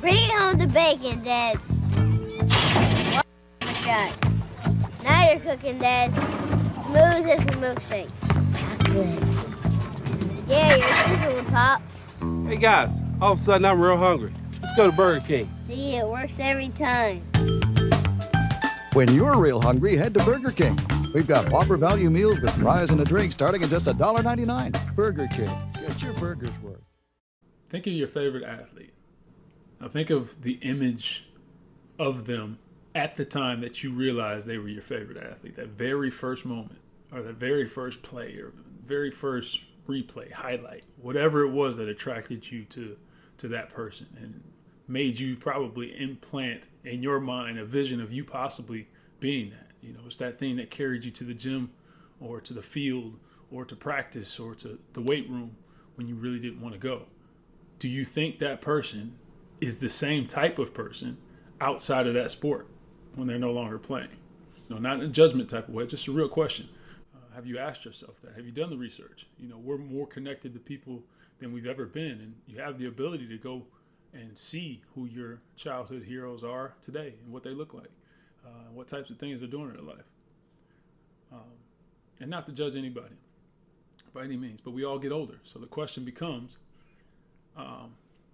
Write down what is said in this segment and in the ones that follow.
Bring home the bacon, Dad. Oh my God. Now you're cooking, Dad. Smooth as a milkshake. Chocolate. Yeah, you're sizzling, Pop. Hey guys, all of a sudden I'm real hungry. Let's go to Burger King. See, it works every time. When you're real hungry, head to Burger King. We've got Whopper value meals with fries and a drink starting at just $1.99. Burger King. Get your burger's worth. Think of your favorite athlete. Now think of the image of them at the time that you realized they were your favorite athlete. That very first moment, or that very first play, or very first replay, highlight, whatever it was that attracted you to that person and made you probably implant in your mind a vision of you possibly being that. You know, it's that thing that carried you to the gym or to the field or to practice or to the weight room when you really didn't want to go. Do you think that person is the same type of person outside of that sport when they're no longer playing? No, not in a judgment type of way, just a real question. Have you asked yourself that? Have you done the research? You know, we're more connected to people than we've ever been, and you have the ability to go and see who your childhood heroes are today and what they look like, what types of things they're doing in their life. And not to judge anybody by any means, but we all get older. So the question becomes,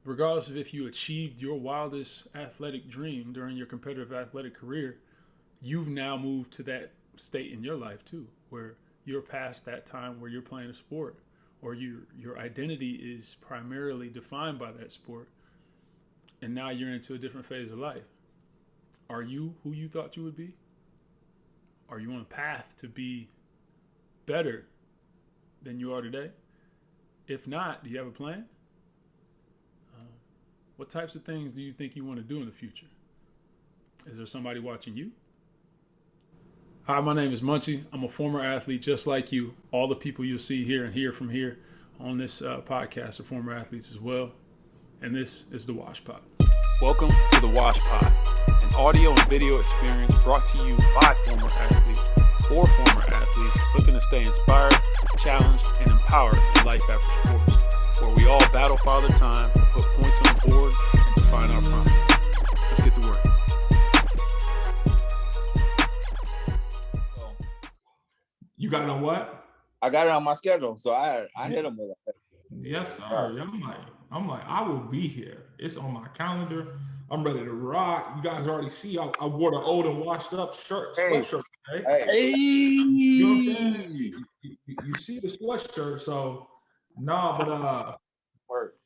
regardless of if you achieved your wildest athletic dream during your competitive athletic career, you've now moved to that state in your life too, where you're past that time where you're playing a sport or your identity is primarily defined by that sport. And now you're into a different phase of life. Are you who you thought you would be? Are you on a path to be better than you are today? If not, do you have a plan? What types of things do you think you want to do in the future? Is there somebody watching you? Hi, my name is Munchie. I'm a former athlete just like you. All the people you'll see here and hear from here on this podcast are former athletes as well. And this is the Wash Pod. Welcome to the Wash Pod, an audio and video experience brought to you by former athletes for former athletes looking to stay inspired, challenged, and empowered in life after sports, where we all battle Father Time to put points on the board and define our promise. Let's get to work. You got it on what? I got it on my schedule, so I hit him with it. Yes, sir. I'm like, I will be here. It's on my calendar. I'm ready to rock. You guys already see I wore the old and washed up sweatshirt today. Hey. You know what I'm saying? You see the sweatshirt, so no, but Work.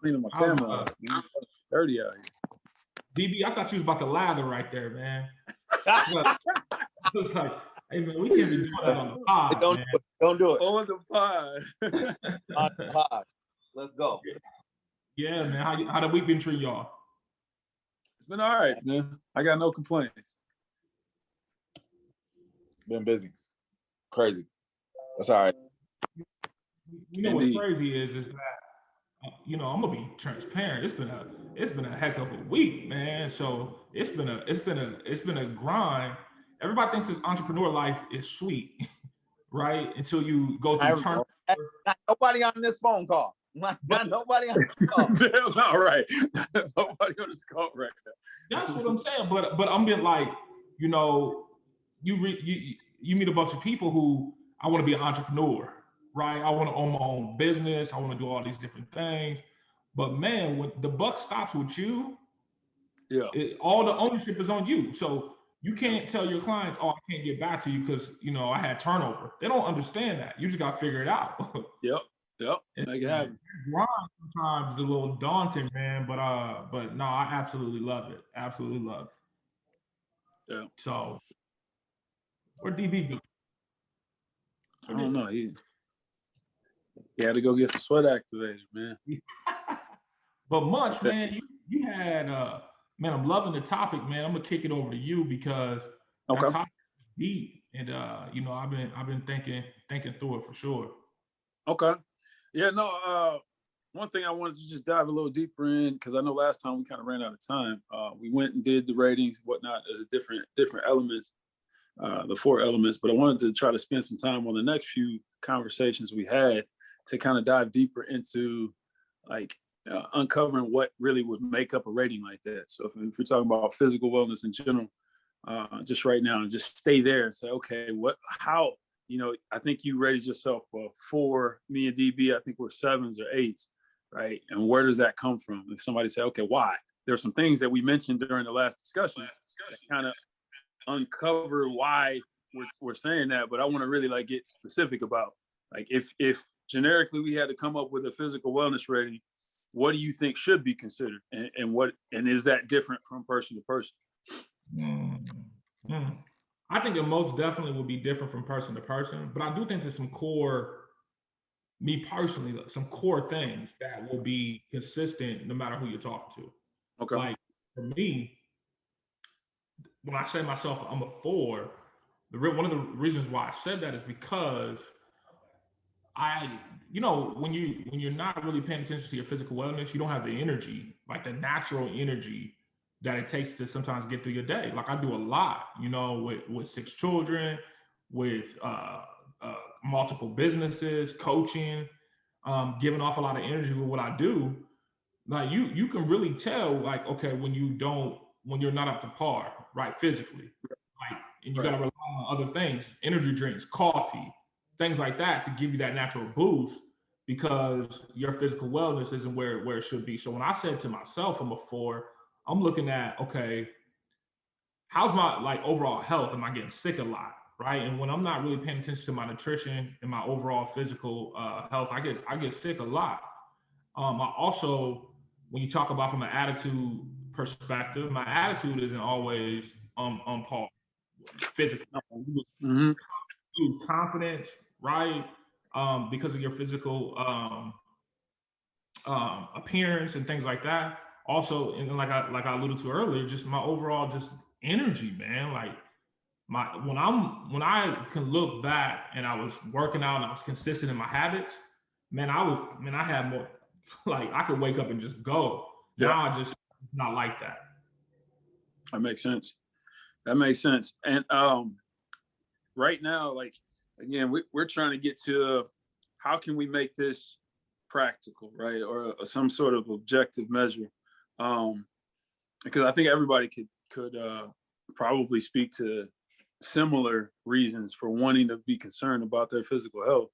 Cleaning my camera. Dirty out here. DB, I thought you was about to lather right there, man. I was like, hey man, we can't be doing that on the pod. Don't do it. On the pod. On the pod. Let's go. Yeah, man. How the week been treating y'all? It's been all right, man. I got no complaints. Been busy. Crazy. That's all right. You know what's crazy is that I'm gonna be transparent. It's been a heck of a week, man. So it's been a grind. Everybody thinks this entrepreneur life is sweet, right? Until you go through turn. Not nobody on this phone call. Not nobody on this call. Not right. Nobody on this call right now. That's what I'm saying. But I'm being like, you meet a bunch of people who I want to be an entrepreneur, right? I want to own my own business. I want to do all these different things. But man, when the buck stops with you, all the ownership is on you. So you can't tell your clients, "Oh, I can't get back to you because I had turnover." They don't understand that. You just got to figure it out. Yep. Make it happen. Grind sometimes is a little daunting, man. But no, I absolutely love it. Absolutely love it. Yeah. So where DB go? I don't know. He had to go get some sweat activated, man. But Munch, man, you had man, I'm loving the topic, man. I'm gonna kick it over to you because that topic is deep, and I've been thinking through it for sure. Okay. Yeah. No. One thing I wanted to just dive a little deeper in, because I know last time we kind of ran out of time. We went and did the ratings, whatnot, the different elements, the 4 elements. But I wanted to try to spend some time on the next few conversations we had to kind of dive deeper into like uncovering what really would make up a rating like that. So if we're talking about physical wellness in general, just right now, and just stay there and say, okay, how, I think you rated yourself a 4, me and DB, I think we're 7s or 8s, right? And where does that come from? If somebody say, okay, why? There's some things that we mentioned during the last discussion that kind of uncover why we're saying that, but I want to really like get specific about, like, if generically we had to come up with a physical wellness rating, what do you think should be considered, and is that different from person to person? I think it most definitely will be different from person to person, but I do think there's some core, me personally, some core things that will be consistent no matter who you're talking to. Okay. Like for me, when I say myself I'm a 4, one of the reasons why I said that is because when you're not really paying attention to your physical wellness, you don't have the energy, like the natural energy that it takes to sometimes get through your day. Like I do a lot, with 6 children, with multiple businesses, coaching, giving off a lot of energy with what I do. Like you can really tell, like, okay, when you're not up to par, right, physically, like, and you got to rely on other things, energy drinks, coffee, things like that to give you that natural boost, because your physical wellness isn't where it should be. So when I said to myself I'm a 4, I'm looking at, okay, how's my like overall health? Am I getting sick a lot, right? And when I'm not really paying attention to my nutrition and my overall physical health, I get sick a lot. I also, when you talk about from an attitude perspective, my attitude isn't always on par physically. You lose confidence, right? Because of your physical appearance and things like that. Also, and like I alluded to earlier, just my overall just energy, man. Like when I can look back and I was working out and I was consistent in my habits, man, I had more, like I could wake up and just go. Yeah. Now I just not like that. That makes sense. And right now, like, again, we're trying to get to how can we make this practical, right? Or some sort of objective measure. Because I think everybody could probably speak to similar reasons for wanting to be concerned about their physical health.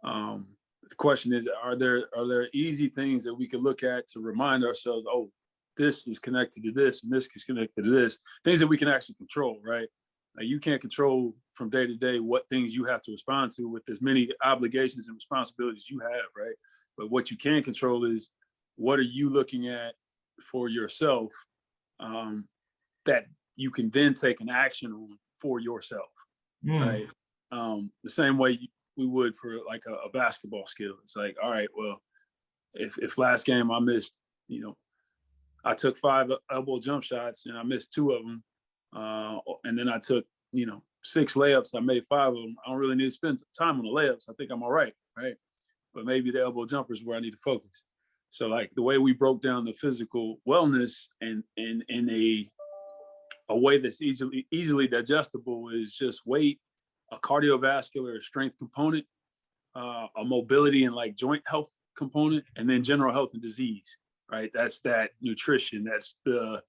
The question is, are there easy things that we can look at to remind ourselves, oh, this is connected to this and this is connected to this, things that we can actually control, right? Like, you can't control from day to day what things you have to respond to with as many obligations and responsibilities you have, right? But what you can control is, what are you looking at for yourself that you can then take an action on for yourself, right? The same way we would for like a basketball skill. It's like, all right, well, if last game I missed, I took 5 elbow jump shots and I missed 2 of them, and then I took 6 layups, I made 5 of them. I don't really need to spend time on the layups. I think I'm all right, right? But maybe the elbow jumper is where I need to focus. So like the way we broke down the physical wellness and in a way that's easily digestible is just weight, a cardiovascular strength component, a mobility and like joint health component, and then general health and disease, right? That's that nutrition, that's the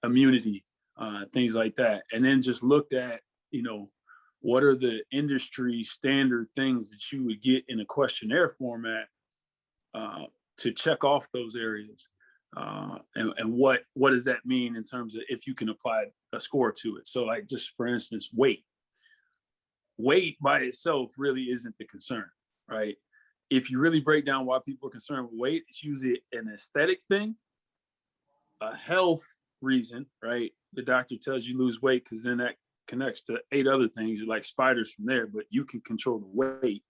immunity, things like that. And then just looked at, what are the industry standard things that you would get in a questionnaire format to check off those areas. And what does that mean in terms of if you can apply a score to it? So like, just for instance, weight by itself really isn't the concern, right? If you really break down why people are concerned with weight, it's usually an aesthetic thing, a health reason, right? The doctor tells you lose weight because then that connects to 8 other things, like spiders from there, but you can control the weight,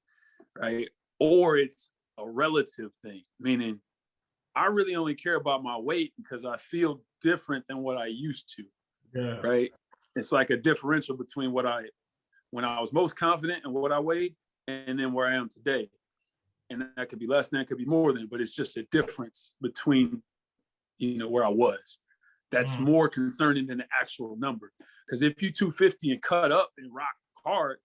right? Or it's a relative thing, meaning I really only care about my weight because I feel different than what I used to, right? It's like a differential between when I was most confident and what I weighed, and then where I am today. And that could be less than, it could be more than, but it's just a difference between, where I was. That's more concerning than the actual number. Because if you 250 and cut up and rock hard,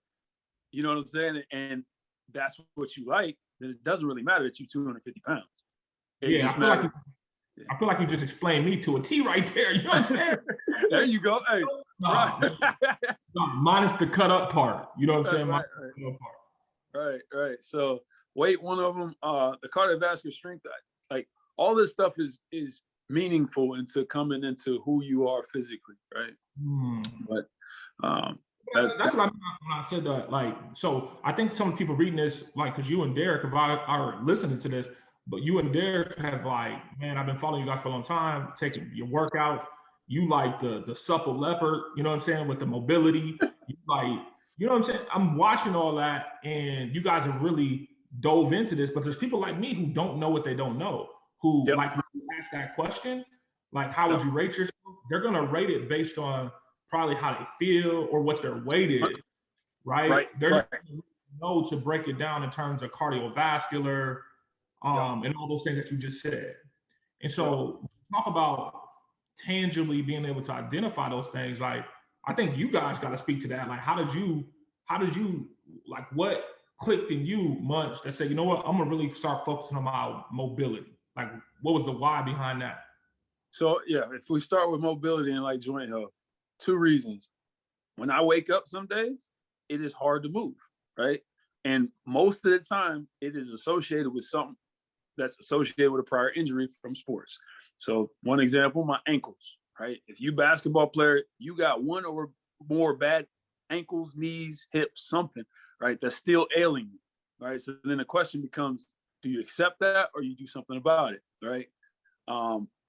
you know what I'm saying? And that's what you like, then it doesn't really matter that you're 250 pounds. Yeah, I feel like you just explained me to a T right there. You know what I'm saying? There you go. Hey, no, minus the cut up part. You know what I'm saying? Right. So weight, one of them. The cardiovascular strength. Like all this stuff is meaningful into coming into who you are physically, right? But that's what I mean when I said that. Like, so I think some people reading this, like, because you and Derek are listening to this, but you and Derek have like, man, I've been following you guys for a long time, taking your workouts. You like the supple leopard, you know what I'm saying, with the mobility. You like, you know what I'm saying? I'm watching all that, and you guys have really dove into this, but there's people like me who don't know what they don't know, who like when you ask that question, like, how would you rate yourself? They're gonna rate it based on probably how they feel or what their weight is, right? They're not gonna know to break it down in terms of cardiovascular, and all those things that you just said. And so talk about tangibly being able to identify those things. Like, I think you guys got to speak to that. Like, how did you like, what clicked in you, Munch, that said, you know what, I'm gonna really start focusing on my mobility? Like, what was the why behind that? So yeah, if we start with mobility and like joint health, 2 reasons. When I wake up some days, it is hard to move, right? And most of the time it is associated with something that's associated with a prior injury from sports. So one example, my ankles, right? If you basketball player, you got one or more bad ankles, knees, hips, something, right? That's still ailing you, right? So then the question becomes, do you accept that or you do something about it, right?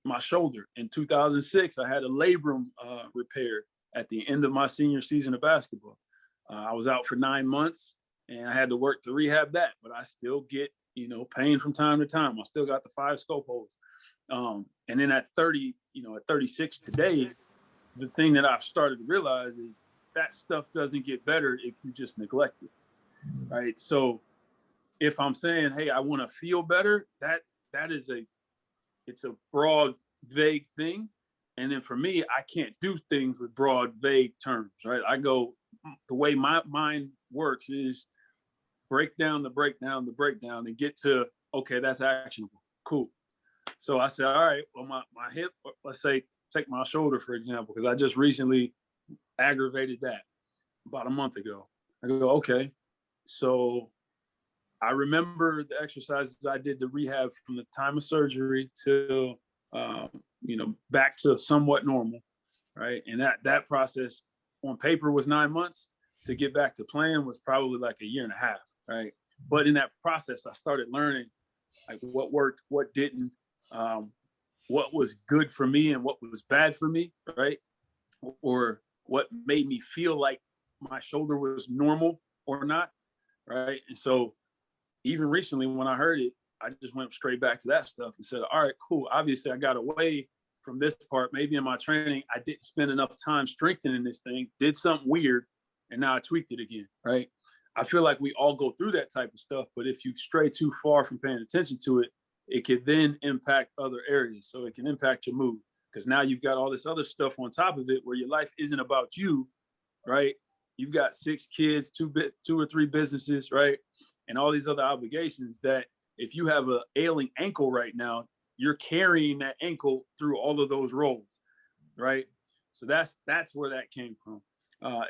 My shoulder in 2006, I had a labrum repair at the end of my senior season of basketball. I was out for 9 months and I had to work to rehab that, but I still get, pain from time to time. I still got the 5 scope holes. And then at 30, at 36 today, the thing that I've started to realize is that stuff doesn't get better if you just neglect it, right? So if I'm saying, hey, I want to feel better, that is it's a broad, vague thing. And then for me, I can't do things with broad, vague terms, right? The way my mind works is break down the breakdown and get to, okay, that's actionable. Cool. So I said, all right, well, my hip, let's say, take my shoulder, for example, because I just recently aggravated that about a month ago. I go, okay. So I remember the exercises I did to rehab from the time of surgery till, back to somewhat normal, right? And that process on paper was 9 months. To get back to playing was probably like a year and a half, right? But in that process, I started learning like what worked, what didn't, what was good for me and what was bad for me, right? Or what made me feel like my shoulder was normal or not, right? And so even recently when I heard it, I just went straight back to that stuff and said, all right, cool. Obviously I got away from this part. Maybe in my training, I didn't spend enough time strengthening this thing, did something weird, and now I tweaked it again, right? I feel like we all go through that type of stuff, but if you stray too far from paying attention to it, it could then impact other areas. So it can impact your mood because now you've got all this other stuff on top of it where your life isn't about you, right? You've got 6 kids, 2 or 3 businesses, right? And all these other obligations that if you have an ailing ankle right now, you're carrying that ankle through all of those roles, right? So that's where that came from,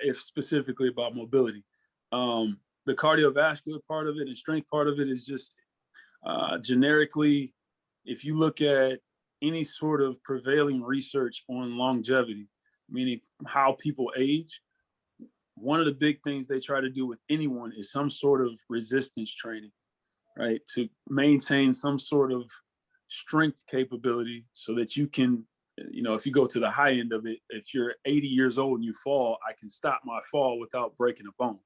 if specifically about mobility. The cardiovascular part of it and strength part of it is just generically, if you look at any sort of prevailing research on longevity, meaning how people age, one of the big things they try to do with anyone is some sort of resistance training, right? To maintain some sort of strength capability so that you can, if you go to the high end of it, if you're 80 years old and you fall, I can stop my fall without breaking a bone,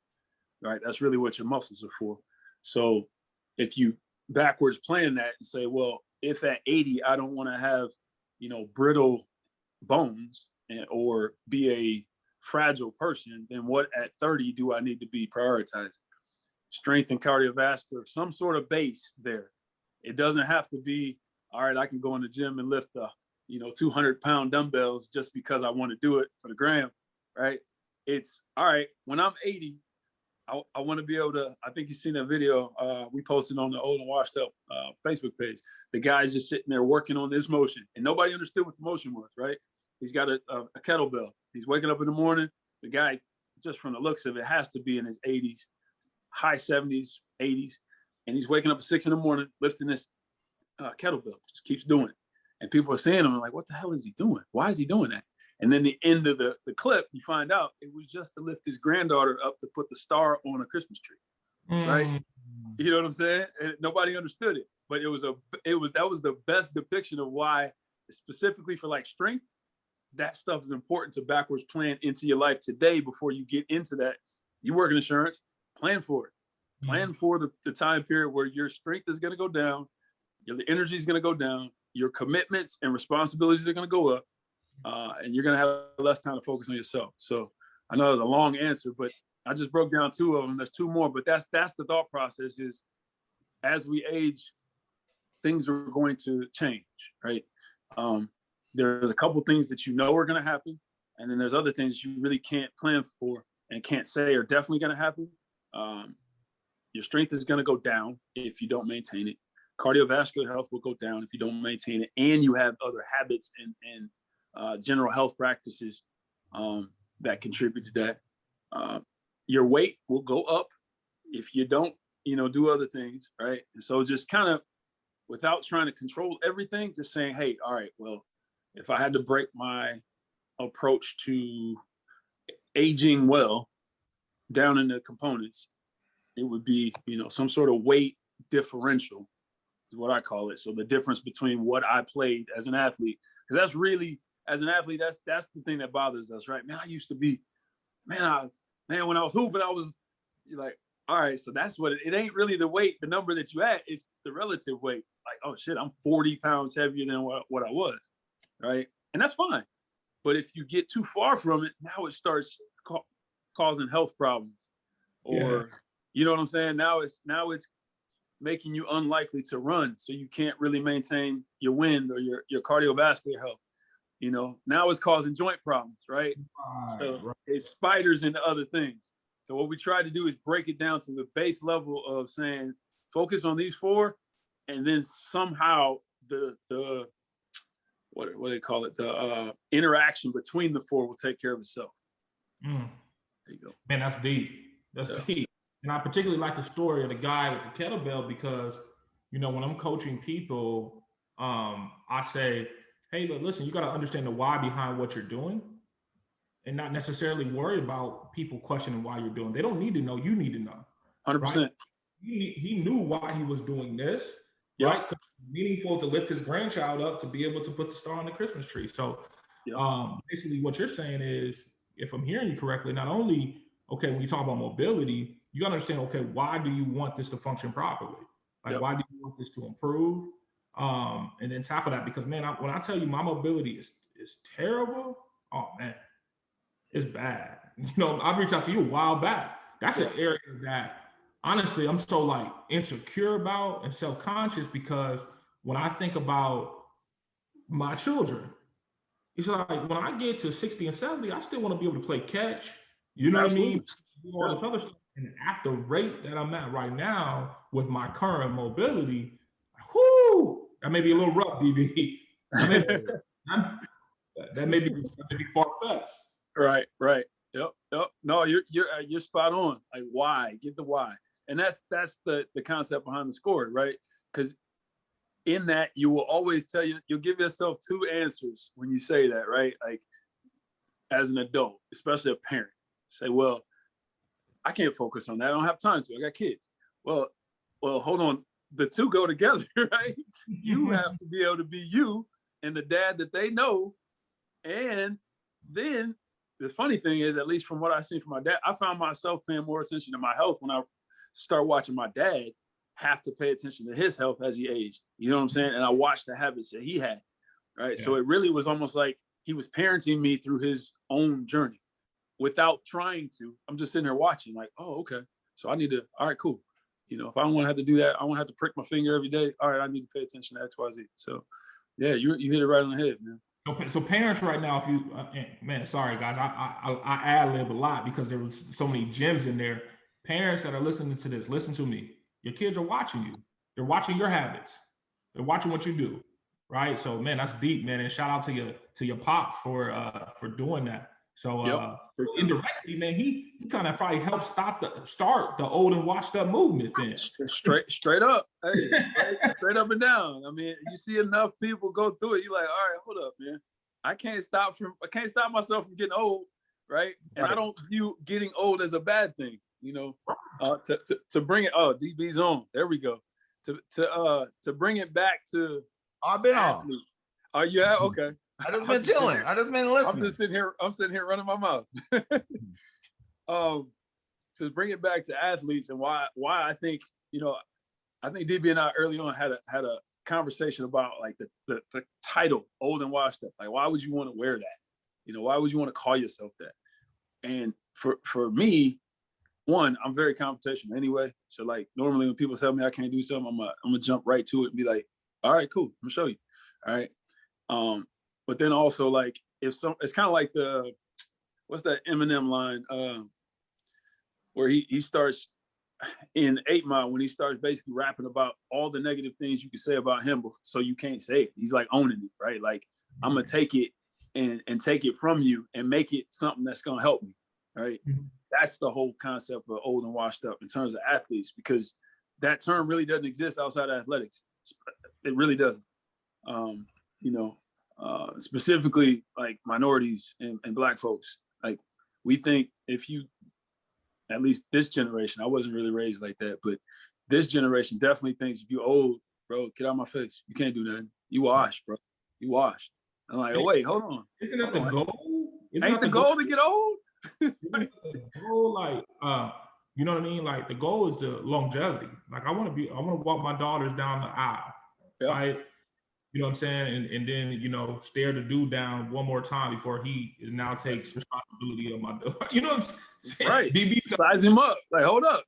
right? That's really what your muscles are for. So if you backwards plan that and say, well, if at 80, I don't want to have, brittle bones or be a fragile person, then what at 30 do I need to be prioritizing? Strength and cardiovascular, some sort of base there. It doesn't have to be, all right, I can go in the gym and lift the, 200-pound dumbbells just because I want to do it for the gram, right? It's, all right, when I'm 80, I want to be able to, I think you've seen that video we posted on the Old and Washed Up Facebook page. The guy's just sitting there working on this motion, and nobody understood what the motion was, right? He's got a kettlebell. He's waking up in the morning. The guy, just from the looks of it, has to be in his 80s, high 70s, 80s. And he's waking up at 6 in the morning, lifting this kettlebell, just keeps doing it. And people are seeing him and like, what the hell is he doing? Why is he doing that? And then the end of the clip, you find out it was just to lift his granddaughter up to put the star on a Christmas tree, right? You know what I'm saying? And nobody understood it, but that was the best depiction of why, specifically for like strength, that stuff is important to backwards plan into your life today before you get into that. You work in insurance, plan for it. Plan for the time period where your strength is going to go down, your energy is going to go down, your commitments and responsibilities are going to go up, and you're going to have less time to focus on yourself. So I know it's a long answer, but I just broke down 2 of them. There's 2 more, but that's the thought process is as we age, things are going to change, right? There's a couple things that you know are going to happen, and then there's other things you really can't plan for and can't say are definitely going to happen. Your strength is going to go down if you don't maintain it. Cardiovascular health will go down if you don't maintain it, and you have other habits and general health practices that contribute to that. Your weight will go up if you don't, do other things, right? And so just kind of, without trying to control everything, just saying, hey, all right, well, if I had to break my approach to aging well down into components, it would be, some sort of weight differential is what I call it. So the difference between what I played as an athlete, because that's really, as an athlete, that's the thing that bothers us, right? Man, I used to be, when I was hooping, you're like, all right, so that's what it ain't really the weight, the number that you had, it's the relative weight. Like, oh shit, I'm 40 pounds heavier than what I was, right? And that's fine. But if you get too far from it, now it starts causing health problems, or you know what I'm saying? Now it's making you unlikely to run, so you can't really maintain your wind or your cardiovascular health. Now it's causing joint problems, right? So it spiders into other things. So what we try to do is break it down to the base level of saying, focus on these 4, and then somehow the what do they call it? The interaction between the 4 will take care of itself. There you go. Man, that's deep. That's deep. And I particularly like the story of the guy with the kettlebell because, when I'm coaching people, I say, hey, look, listen, you got to understand the why behind what you're doing and not necessarily worry about people questioning why you're doing. They don't need to know. You need to know. 100%. Right? He knew why he was doing this, right? Because it's meaningful to lift his grandchild up to be able to put the star on the Christmas tree. So basically what you're saying is, if I'm hearing you correctly, not only, okay, when you talk about mobility, you gotta understand, okay, why do you want this to function properly? Like, why do you want this to improve? And then tackle that, because man, when I tell you my mobility is terrible, oh man, it's bad. I reached out to you a while back. That's an area that honestly I'm so like insecure about and self-conscious, because when I think about my children, it's like when I get to 60 and 70, I still want to be able to play catch. You know what I mean? Do all this other stuff. And at the rate that I'm at right now with my current mobility, whoo, that may be a little rough, DB. That may be far-fetched. Right. Yep. No, you're spot on. Like, why? Get the why. And that's the concept behind the score, right? Because in that, you will always you'll give yourself 2 answers when you say that, right? Like, as an adult, especially a parent, say, well, I can't focus on that. I don't have time to. I got kids. Well, hold on. The 2 go together, right? You have to be able to be you and the dad that they know. And then the funny thing is, at least from what I've seen from my dad, I found myself paying more attention to my health when I start watching my dad have to pay attention to his health as he aged. You know what I'm saying? And I watched the habits that he had, right? Yeah. So it really was almost like he was parenting me through his own journey without trying to. I'm just sitting there watching like, oh, okay. So I need to, all right, cool. If I don't want to have to do that, I want to have to prick my finger every day. All right, I need to pay attention to X, Y, Z. So yeah, you hit it right on the head, man. So parents right now, if you, man, sorry guys, I ad-lib a lot because there was so many gems in there. parents that are listening to this, listen to me. Your kids are watching you. They're watching your habits. They're watching what you do, right? So, man, that's deep, man. And shout out to your pop for doing that. So indirectly, man, he kind of probably helped start the old and washed up movement then. Straight up. Hey, straight up and down. I mean, you see enough people go through it, you're like, all right, hold up, man. I can't stop myself from getting old, right? And I don't view getting old as a bad thing, you know. To bring it, DB's on. There we go. To bring it back to I've been athletes. Oh yeah, okay. I just been chilling. I just been listening. I'm sitting here running my mouth. To bring it back to athletes and why I think, you know, I think DB and I early on had a conversation about like the title, old and washed up. Like, why would you want to wear that? You know, why would you want to call yourself that? And for me, one, I'm very confrontational anyway. So like normally when people tell me I can't do something, I'm gonna jump right to it and be like, all right, cool, I'm gonna show you. All right. But then also like it's kind of like what's that Eminem line where he starts in 8 Mile when he starts basically rapping about all the negative things you can say about him, so you can't say it. He's like owning it, right? Like I'm gonna take it and take it from you and make it something that's gonna help me, right? Mm-hmm. That's the whole concept of old and washed up in terms of athletes, because that term really doesn't exist outside of athletics. It really doesn't. You know, specifically like minorities and Black folks. Like we think if you, at least this generation, I wasn't really raised like that, but this generation definitely thinks if you old, bro, get out of my face. You can't do nothing. You washed, bro. You washed. I'm like, oh, wait, hold on. Isn't that the goal? Ain't the goal to get old? The goal, like, you know what I mean? Like the goal is the longevity. Like I want to walk my daughters down the aisle, right? You know what I'm saying? And then, you know, stare the dude down one more time before he now takes responsibility of my daughter. You know what I'm saying? Right. DB, size him up. Like, hold up.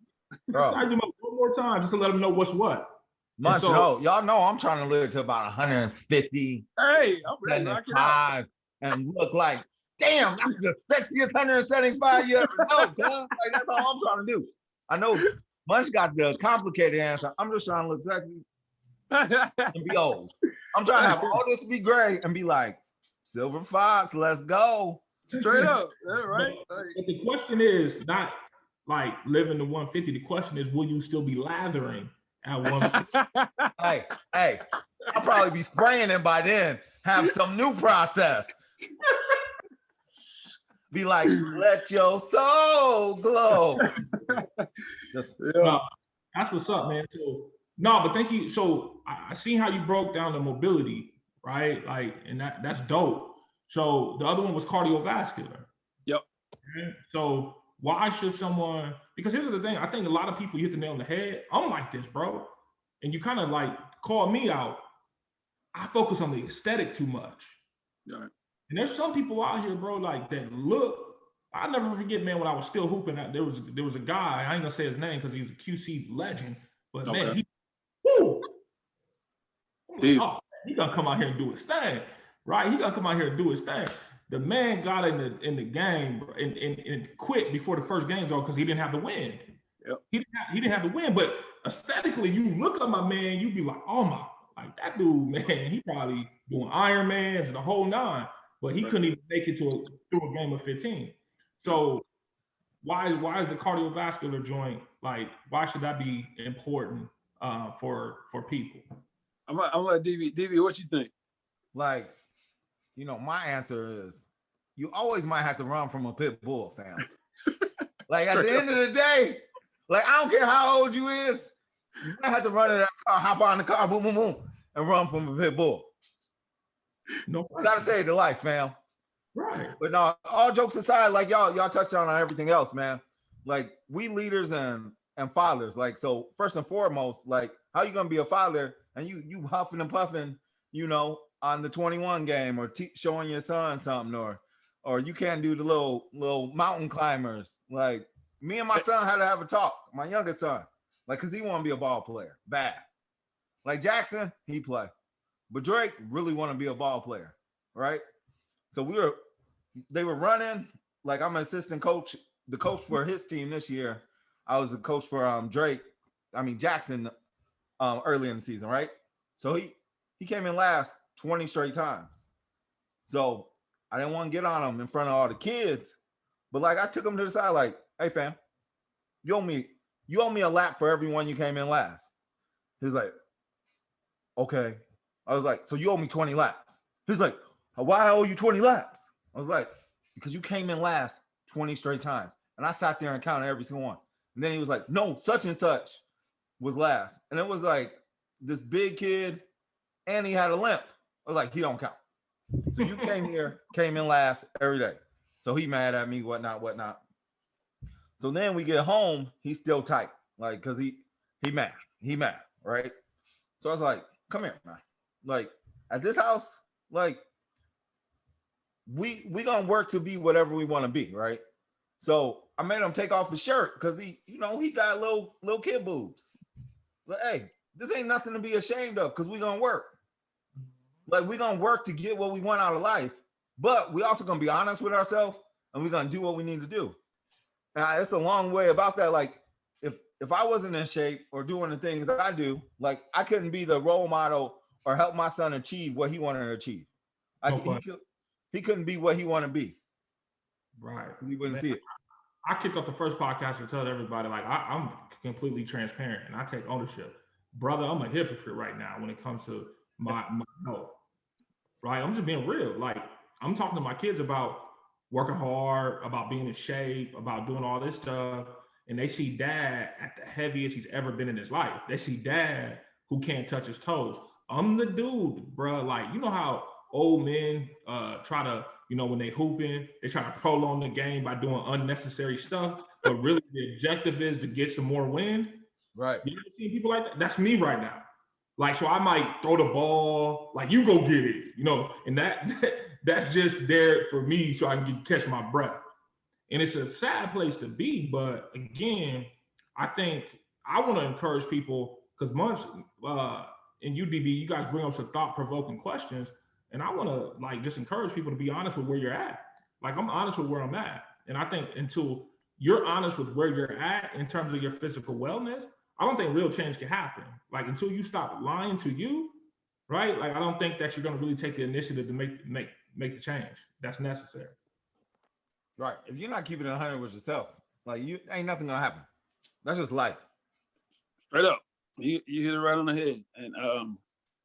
Size him up one more time just to let him know what's what. Y'all know I'm trying to live to about 150. Hey, I'm ready to knock it out. And look like, damn, that's the sexiest 175 you ever know, cuz. Like, that's all I'm trying to do. I know Munch got the complicated answer. I'm just trying to look sexy and be old. I'm trying to have all this be gray and be like, Silver Fox, let's go. Straight up. Yeah, right. But the question is not like living to 150. The question is, will you still be lathering at 150? Hey, I'll probably be spraying it by then. Have some new process. Be like, let your soul glow. That's what's up, man. So, no, but thank you. So I seen how you broke down the mobility, right? Like, and that's dope. So the other one was cardiovascular. Yep. Okay? So why should someone, because here's the thing, I think a lot of people hit the nail on the head. I'm like this, bro. And you kind of like call me out. I focus on the aesthetic too much. Right. And there's some people out here, bro, like that look. I'll never forget, man, when I was still hooping, there was a guy, I ain't gonna say his name because he's a QC legend, but okay. Man, woo! Like, oh, he gonna come out here and do his thing, right? He gonna come out here and do his thing. The man got in the game and quit before the first game's over because he didn't have the wind. Yep. He didn't have the wind, but aesthetically, you look at my man, you be like, oh my, like that dude, man, he probably doing Ironmans and the whole nine, but he couldn't even make it through a game of 15. So why is the cardiovascular joint, like, why should that be important for people? I'm gonna let DB, what you think? Like, you know, my answer is you always might have to run from a pit bull, fam. Like at the end of the day, like I don't care how old you is, you might have to run in that car, hop on the car, boom, boom, boom, and run from a pit bull. No, you gotta save the life, fam. Right. But no, all jokes aside, like y'all touched on everything else, man. Like we leaders and fathers, like, so first and foremost, like how you gonna be a father and you huffing and puffing, you know, on the 21 game or showing your son something, or you can't do the little mountain climbers. Like me and my son had to have a talk, my youngest son, like, cause he want to be a ball player, bad. Like Jackson, he play, but Drake really want to be a ball player, right? So they were running, like I'm an assistant coach, the coach for his team this year. I was a coach for Jackson early in the season, right? So he came in last 20 straight times. So I didn't want to get on him in front of all the kids, but like I took him to the side, like, hey fam, you owe me a lap for everyone you came in last. He's like, okay. I was like, so you owe me 20 laps. He's like, why I owe you 20 laps? I was like, because you came in last 20 straight times. And I sat there and counted every single one. And then he was like, no, such and such was last. And it was like this big kid, and he had a limp. I was like, he don't count. So you came in last every day. So he mad at me, whatnot. So then we get home, he's still tight. Like, cause he mad, right? So I was like, come here, man. Like at this house, like we gonna work to be whatever we want to be, right? So I made him take off his shirt because he got little kid boobs. But hey, this ain't nothing to be ashamed of because we gonna work. Like we gonna work to get what we want out of life, but we also gonna be honest with ourselves and we're gonna do what we need to do. And it's a long way about that. Like if I wasn't in shape or doing the things that I do, like I couldn't be the role model or help my son achieve what he wanted to achieve. He couldn't be what he wanted to be. Right. He wouldn't see it. I kicked off the first podcast and told everybody, like, I'm completely transparent and I take ownership. Brother, I'm a hypocrite right now when it comes to my health. Right? I'm just being real. Like, I'm talking to my kids about working hard, about being in shape, about doing all this stuff. And they see dad at the heaviest he's ever been in his life. They see dad who can't touch his toes. I'm the dude, bro. Like, you know how old men try to, when they hooping, they try to prolong the game by doing unnecessary stuff, but really the objective is to get some more wind. Right. You ever seen people like that? That's me right now. Like, so I might throw the ball, like you go get it, and that's just there for me so I can catch my breath. And it's a sad place to be, but again, I think I want to encourage people because months in UDB, you guys bring up some thought-provoking questions. And I want to just encourage people to be honest with where you're at. Like I'm honest with where I'm at. And I think until you're honest with where you're at in terms of your physical wellness, I don't think real change can happen. Like until you stop lying to you, right? Like I don't think that you're going to really take the initiative to make the change that's necessary. Right. If you're not keeping it 100 with yourself, like ain't nothing going to happen. That's just life. Straight up. You hit it right on the head. And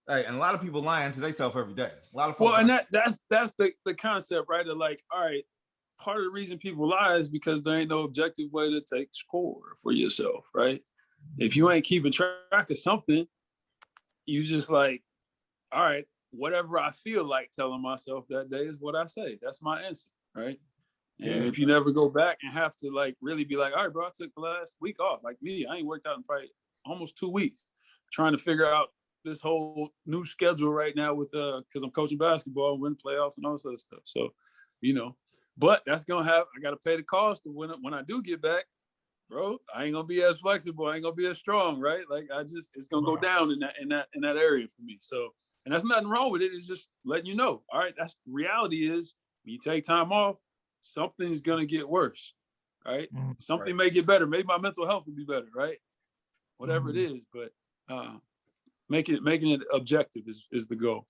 hey, and a lot of people lying to themselves every day. A lot of folks. Well, and that's the concept, right? Of like, all right, part of the reason people lie is because there ain't no objective way to take score for yourself, right? If you ain't keeping track of something, you just like, all right, whatever I feel like telling myself that day is what I say. That's my answer, right? And if you never go back and have to like really be like, all right, bro, I took the last week off. Like me, I ain't worked out in probably almost 2 weeks, trying to figure out this whole new schedule right now with because I'm coaching basketball, win playoffs and all this other stuff. So, but that's gonna I gotta pay the cost of when I do get back, bro. I ain't gonna be as flexible, I ain't gonna be as strong, right? Like it's gonna go down in that area for me. So, and that's nothing wrong with it. It's just letting you know. All right, that's reality is when you take time off, something's gonna get worse, right? Something may get better. Maybe my mental health will be better, right? Whatever it is, but making it objective is the goal.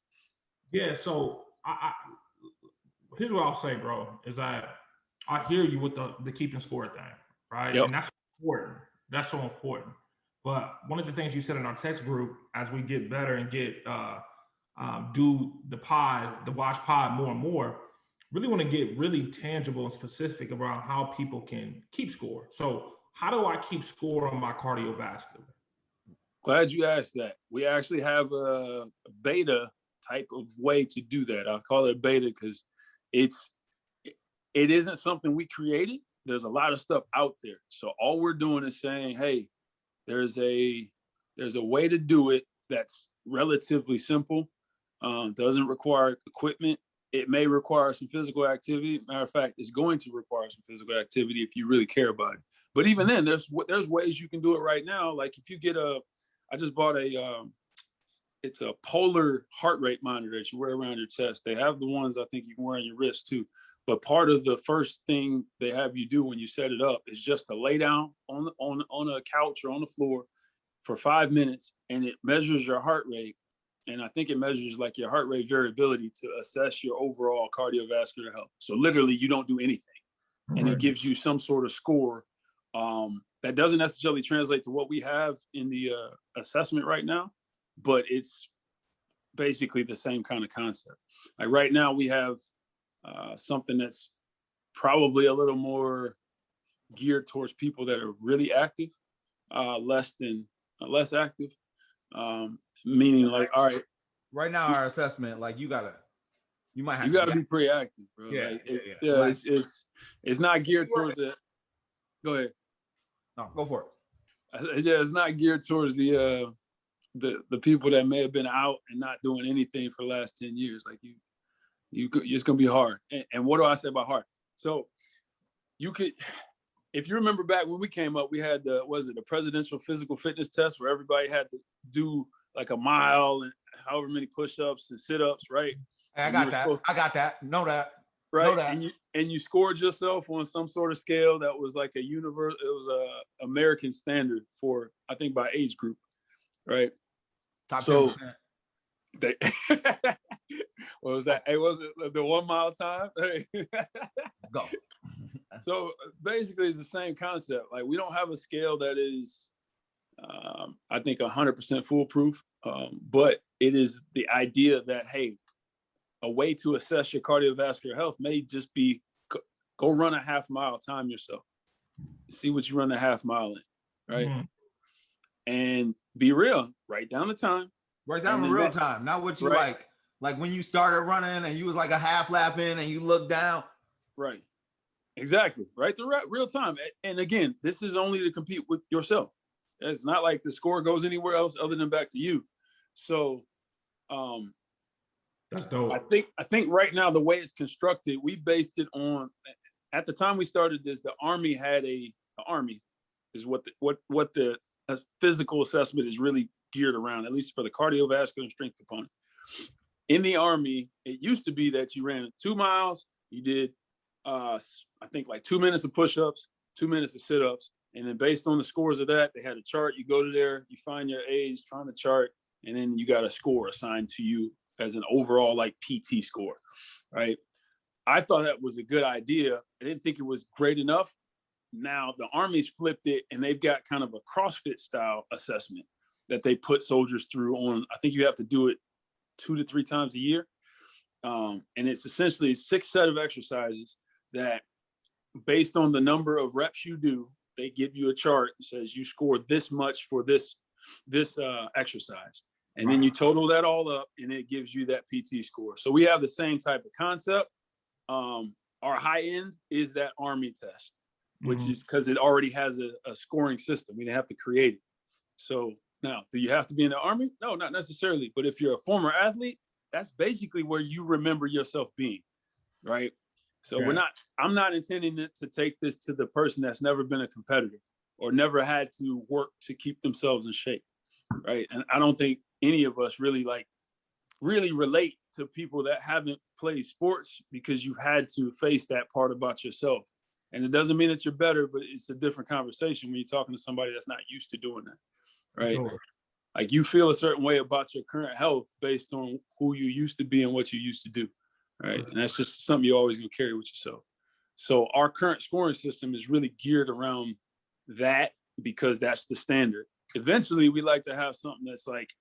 Yeah. So I here's what I'll say, bro, is I hear you with the keeping score thing, right? Yep. And that's important. That's so important. But one of the things you said in our text group, as we get better and get do the watch pod more and more, really want to get really tangible and specific around how people can keep score. So how do I keep score on my cardiovascular? Glad you asked that. We actually have a beta type of way to do that. I'll call it beta because it isn't something we created. There's a lot of stuff out there. So all we're doing is saying, hey, there's a way to do it that's relatively simple, doesn't require equipment. It may require some physical activity. Matter of fact, it's going to require some physical activity if you really care about it. But even then, there's ways you can do it right now. Like if you get I just bought it's a polar heart rate monitor that you wear around your chest. They have the ones I think you can wear on your wrist too. But part of the first thing they have you do when you set it up is just to lay down on a couch or on the floor for 5 minutes, and it measures your heart rate. And I think it measures like your heart rate variability to assess your overall cardiovascular health. So literally you don't do anything. And it gives you some sort of score that doesn't necessarily translate to what we have in the assessment right now, but it's basically the same kind of concept. Like right now we have something that's probably a little more geared towards people that are really active, less active. Meaning like, all right. Right now, our assessment, like you might have to be pretty active, bro. Yeah, like, it's not geared towards it. Go ahead. No, go for it. Yeah, it's not geared towards the people that may have been out and not doing anything for the last 10 years. Like it's gonna be hard. And what do I say about hard? So you could, if you remember back when we came up, we had the presidential physical fitness test where everybody had to do like a mile and however many push-ups and sit-ups, right? Hey, I got that. Know that. Right. Know that. And you scored yourself on some sort of scale that was like it was a American standard for, I think, by age group, right? Top 10%. What was that? Hey, was it the 1 mile time? Hey. Go. So basically it's the same concept. Like we don't have a scale that is I think 100% foolproof, but it is the idea that, hey, a way to assess your cardiovascular health may just be go run a half mile, time yourself, see what you run a half mile in, right? Mm-hmm. And be real, write down the time. Write down the real time, not what you like when you started running and you was like a half lap in and you look down. Right. Exactly. Right. The real time. And again, this is only to compete with yourself. It's not like the score goes anywhere else other than back to you. So that's dope. I think right now the way it's constructed, we based it on, at the time we started this, the Army had the Army is what the physical assessment is really geared around, at least for the cardiovascular and strength component. In the Army, it used to be that you ran 2 miles, you did I think like 2 minutes of push-ups, 2 minutes of sit-ups. And then based on the scores of that, they had a chart. You go to there, you find your age, find the chart, and then you got a score assigned to you as an overall like PT score, right? I thought that was a good idea. I didn't think it was great enough. Now the Army's flipped it and they've got kind of a CrossFit style assessment that they put soldiers through on. I think you have to do it 2 to 3 times a year. And it's essentially 6 set of exercises that based on the number of reps you do, they give you a chart that says you scored this much for this exercise. And then you total that all up and it gives you that PT score. So we have the same type of concept. Our high end is that Army test, which is because it already has a scoring system. We didn't have to create it. So now, do you have to be in the Army? No, not necessarily. But if you're a former athlete, that's basically where you remember yourself being, right? So I'm not intending to take this to the person that's never been a competitor or never had to work to keep themselves in shape, right? And I don't think any of us really relate to people that haven't played sports because you've had to face that part about yourself. And it doesn't mean that you're better, but it's a different conversation when you're talking to somebody that's not used to doing that, right? Sure. Like you feel a certain way about your current health based on who you used to be and what you used to do. Right. And that's just something you're always going to carry with yourself. So our current scoring system is really geared around that because that's the standard. Eventually, we like to have something that's like,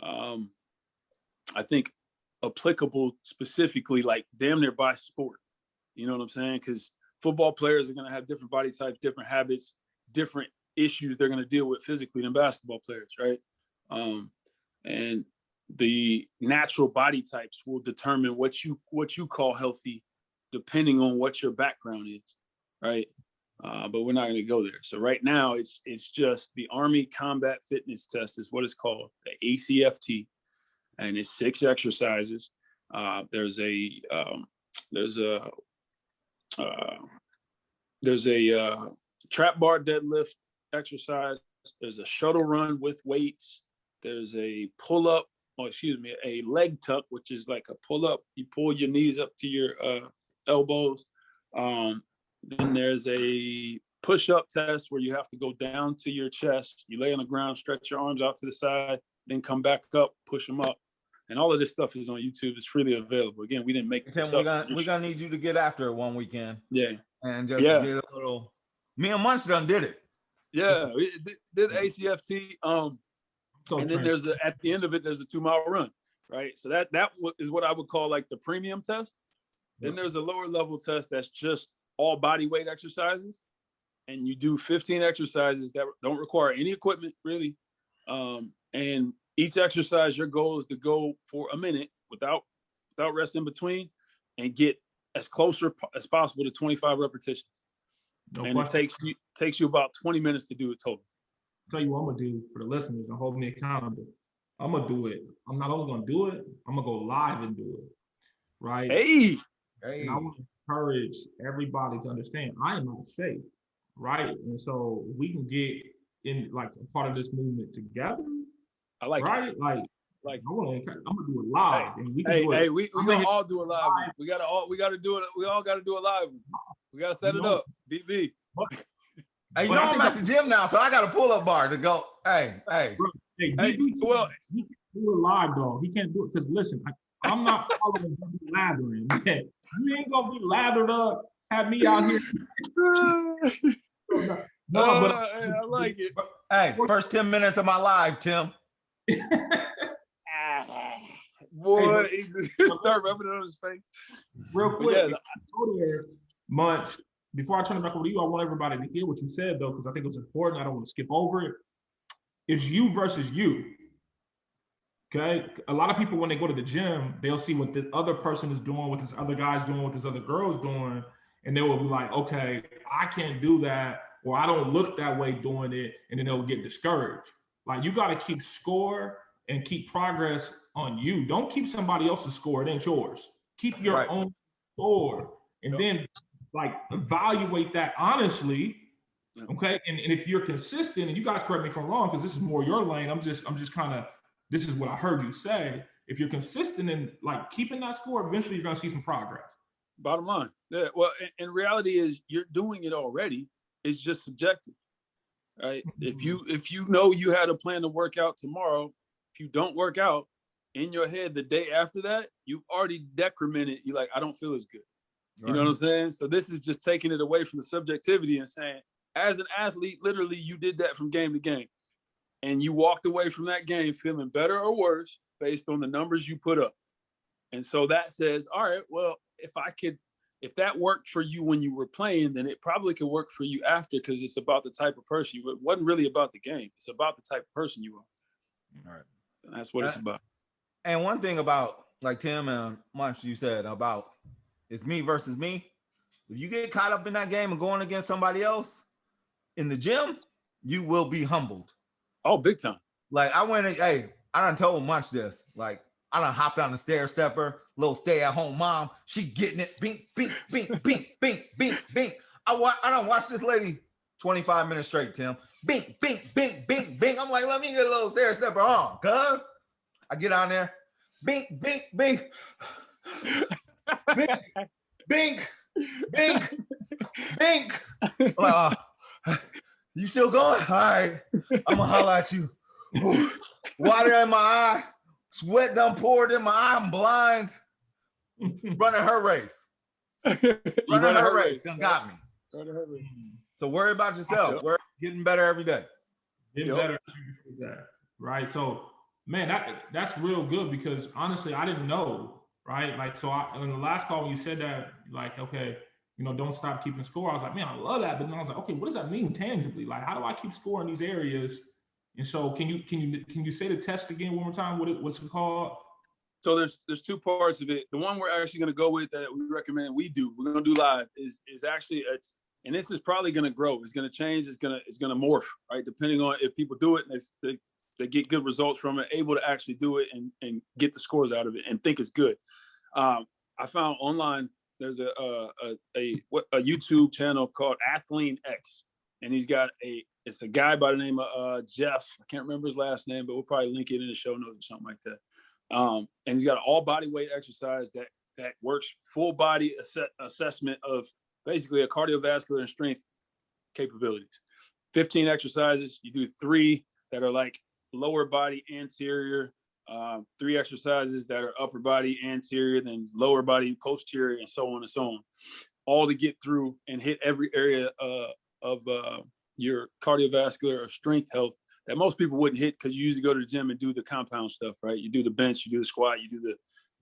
I think, applicable specifically, like damn near by sport. You know what I'm saying? Because football players are going to have different body types, different habits, different issues they're going to deal with physically than basketball players, right? And the natural body types will determine what you call healthy depending on what your background is, right? But we're not going to go there. So right now it's just the Army Combat Fitness Test is what it's called, the ACFT, and it's 6 exercises. There's a trap bar deadlift exercise. There's a shuttle run with weights. There's a pull up, a leg tuck, which is like a pull up. You pull your knees up to your elbows. Then there's a push up test where you have to go down to your chest. You lay on the ground, stretch your arms out to the side, then come back up, push them up. And all of this stuff is on YouTube. It's freely available. Again, we didn't make this up. We're gonna need you to get after it one weekend. Yeah. And just get a little. Me and Munch done did it. Yeah, we did ACFT. And then at the end of it, there's a 2-mile run, right? So that is what I would call like the premium test. Then there's a lower level test that's just all body weight exercises. And you do 15 exercises that don't require any equipment, really. And each exercise, your goal is to go for a minute without rest in between and get as closer as possible to 25 repetitions. It takes you about 20 minutes to do it total. Tell you what I'm gonna do for the listeners and hold me accountable. I'm gonna do it. I'm not only gonna do it, I'm gonna go live and do it. Right? Hey. And I want to encourage everybody to understand I am not safe. Right? And so we can get in like a part of this movement together. I like right? It. Like I'm gonna do it live. And we can do it. We gonna all do it live. We gotta do it. We all gotta do it live. We gotta set it up. BB. Hey, you know I'm at the gym now, so I got a pull-up bar to go. Hey. Well, he can't do it live though. He can't do it because listen, I'm not following lathering. You ain't gonna be lathered up. Have me out here. I like it. Hey, first 10 minutes of my live, Tim. Boy, he just start rubbing it on his face. Real quick, Munch. Before I turn it back over to you, I want everybody to hear what you said though, because I think it's important. I don't want to skip over it. It's you versus you. Okay. A lot of people, when they go to the gym, they'll see what the other person is doing, what this other guy's doing, what this other girl's doing, and they will be like, okay, I can't do that, or I don't look that way doing it, and then they'll get discouraged. Like you got to keep score and keep progress on you. Don't keep somebody else's score. It ain't yours. Keep your own score, and then like evaluate that honestly. Okay. And if you're consistent, and you guys correct me if I'm wrong, because this is more your lane. I'm just kind of, this is what I heard you say. If you're consistent in like keeping that score, eventually you're going to see some progress. Bottom line. Yeah. Well, and reality is you're doing it already. It's just subjective, right? If you know you had a plan to work out tomorrow, if you don't work out in your head the day after that, you've already decremented. You're like, I don't feel as good. You know what I'm saying? So this is just taking it away from the subjectivity and saying, as an athlete, literally you did that from game to game. And you walked away from that game feeling better or worse based on the numbers you put up. And so that says, all right, well, if that worked for you when you were playing, then it probably could work for you after, because it's about the type of person you were. It wasn't really about the game. It's about the type of person you are. All right. And that's what it's about. And one thing about, like Tim and Munch, you said about it's me versus me. If you get caught up in that game and going against somebody else in the gym, you will be humbled. Oh, big time. Like I done told Munch this. Like I done hopped on the stair stepper, little stay-at-home mom. She getting it. Bink, bink, bink, bink, bink, bink, bink. I done watched this lady 25 minutes straight, Tim. Bink, bink, bink, bink, bink. I'm like, let me get a little stair stepper on, cuz. I get on there. Bink, bink, bink. Bink, bink, bink, bink. Like, you still going? All right. I'm gonna holler at you. Ooh. Water in my eye, sweat done poured in my eye. I'm blind. Running her race. Running her race. Done got me. So worry about yourself. We're getting better every day. Getting better. Right. So, man, that's real good, because honestly, I didn't know. Right. Like, so in the last call, when you said that, like, okay, don't stop keeping score. I was like, man, I love that. But then I was like, okay, what does that mean tangibly? Like, how do I keep score in these areas? And so can you say the test again one more time? What's it called? So there's two parts of it. The one we're actually going to go with that we recommend we're going to do live is actually, and this is probably going to grow. It's going to change. It's going to morph, right? Depending on if people do it and they get good results from it, able to actually do it and get the scores out of it and think it's good. I found online, there's a YouTube channel called Athlean X. and it's a guy by the name of Jeff. I can't remember his last name, but we'll probably link it in the show notes or something like that. And he's got an all body weight exercise that works full body assessment of basically a cardiovascular and strength capabilities. 15 exercises. You do 3 that are like lower body anterior, 3 exercises that are upper body anterior, then lower body posterior, and so on and so on, all to get through and hit every area of your cardiovascular or strength health that most people wouldn't hit, because you usually go to the gym and do the compound stuff, right? You do the bench, you do the squat,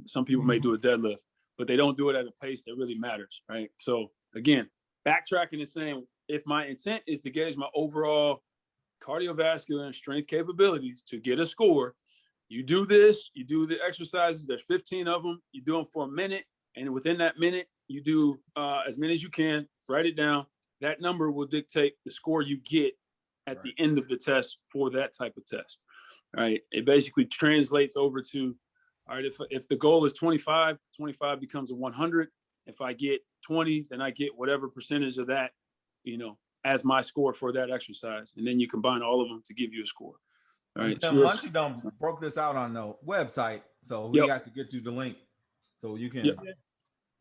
some people may do a deadlift, but they don't do it at a pace that really matters, right? So again, backtracking and saying, if my intent is to gauge my overall cardiovascular and strength capabilities to get a score, you do this, you do the exercises, there's 15 of them, you do them for a minute, and within that minute, you do as many as you can, write it down. That number will dictate the score you get at the end of the test for that type of test, right? It basically translates over to, all right, if the goal is 25, 25 becomes a 100. If I get 20, then I get whatever percentage of that, as my score for that exercise. And then you combine all of them to give you a score. All right. Once you broke this out on the website, so we got to get you the link so you can. Yep.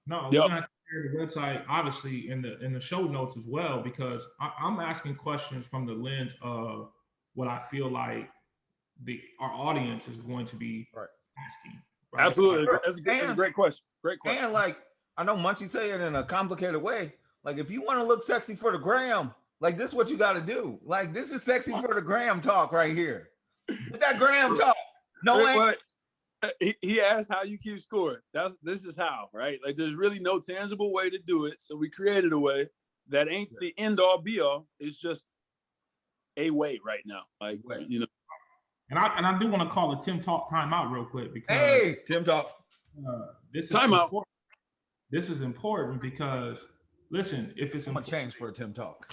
No, we're gonna have to share the website obviously in the show notes as well, because I'm asking questions from the lens of what I feel like our audience is going to be asking. Right? Absolutely, that's a great question. Great question. And like I know Munchie say it in a complicated way. Like if you want to look sexy for the gram, like this is what you got to do. Like this is sexy for the gram talk right here. It's that gram talk. No, he asked how you keep score. This is how, right? Like there's really no tangible way to do it. So we created a way that ain't the end all be all. It's just a way right now. Like, And I do want to call the Tim Talk timeout real quick, because hey, Tim Talk. This is timeout. This is important because listen, if it's I'm gonna change for a Tim Talk.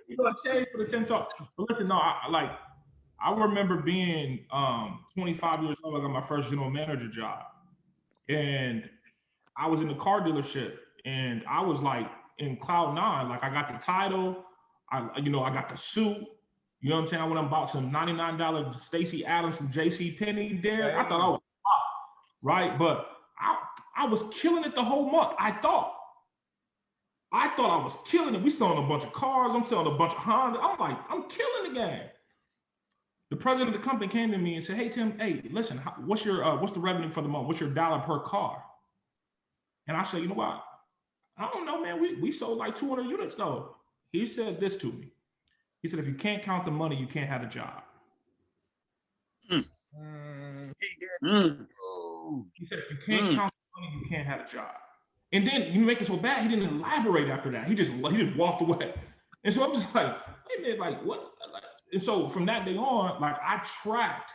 You're gonna change for the Tim Talk. But listen, no, I remember being 25 years old. I got my first general manager job, and I was in the car dealership, and I was like in cloud 9. Like I got the title, I got the suit. You know what I'm saying? I went and bought some $99 Stacey Adams from J.C. Penney there. I thought I was hot, right? But I was killing it the whole month. I thought I was killing it. We selling a bunch of cars. I'm selling a bunch of Honda. I'm like, I'm killing the game. The president of the company came to me and said, "Hey Tim, hey, listen, what's the revenue for the month? What's your dollar per car?" And I said, "You know what? I don't know, man. We sold like 200 units though." He said this to me. He said, "If you can't count the money, you can't have a job." He said, "If you can't count the money, you can't have a job." And then you make it so bad, he didn't elaborate after that. He just walked away. And so I'm just like, hey man, like what? And so from that day on, like I tracked